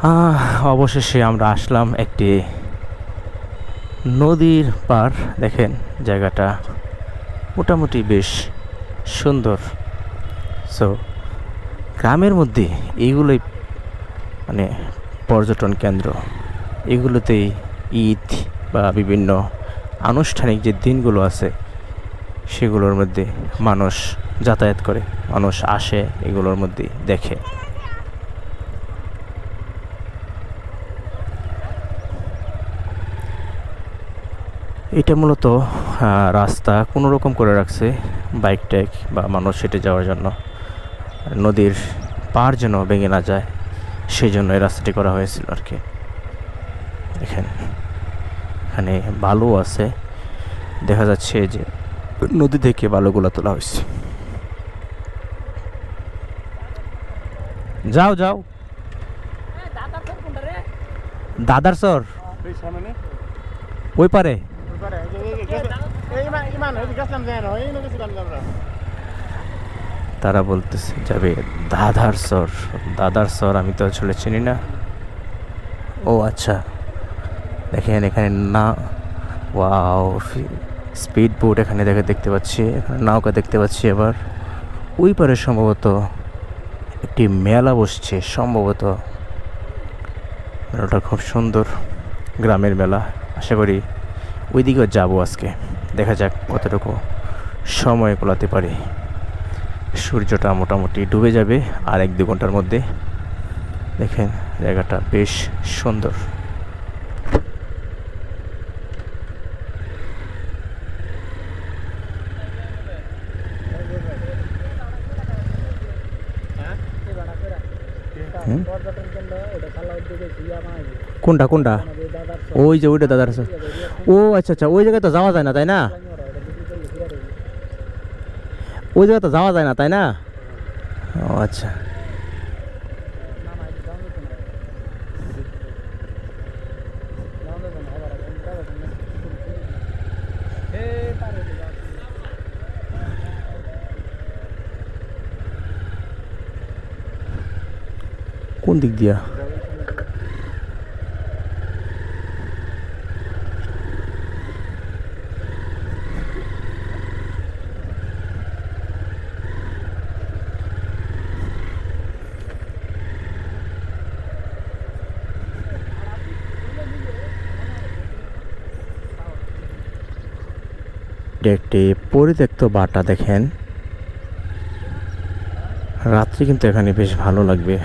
অবশেষে আমরা আসলাম একটি নদীর পার। দেখেন জায়গাটা মোটামুটি বেশ সুন্দর। সো গ্রামের মধ্যে এইগুলোই মানে পর্যটন কেন্দ্র। এগুলোতেই ঈদ বা বিভিন্ন আনুষ্ঠানিক যে দিনগুলো আছে সেগুলোর মধ্যে মানুষ যাতায়াত করে, মানুষ আসে এগুলোর মধ্যে দেখে। এটা মূলত রাস্তা কোনো রকম করে রাখছে বাইক টাইক বা মানুষ হেঁটে যাওয়ার জন্য, নদীর পার যেন ভেঙে না যায় সেই জন্য এই রাস্তাটি করা হয়েছিল আর কি। দেখেন এখানে বালু আছে, দেখা যাচ্ছে যে নদী থেকে বালুগুলো তোলা হয়েছে। যাও যাও দাদার সর ওই পারে। তারা বলতেছে যাবে দাদার সর। দাদার সর আমি তো আসলে চিনি না। ও আচ্ছা, দেখেন এখানে না, ওয়াও স্পিড বোট এখানে দেখতে পাচ্ছি, এখানে নৌকা দেখতে পাচ্ছি। আবার ওই পারে সম্ভবত একটি মেলা বসছে, সম্ভবত মেলাটা খুব সুন্দর, গ্রামের মেলা। আশা করি ওই দিকেও যাবো আজকে, দেখা যাক কতটুকু সময় কোলাতে পারি। সূর্যটা মোটামুটি ডুবে যাবে আর 1-2 ঘন্টার মধ্যে। দেখেন জায়গাটা বেশ সুন্দর। কোনটা কোনটা? ওই যে ওইটা দাদার। ও আচ্ছা আচ্ছা, ওই জায়গায় তো যাওয়া যায় না তাই না? ওই জায়গায় তো যাওয়া যায় না তাই না? ও আচ্ছা, কোন দিক দিয়া? একটি পরিত্যক্ত বাটা। দেখেন রাত্রি কিন্তু এখানে বেশ ভালো লাগবে।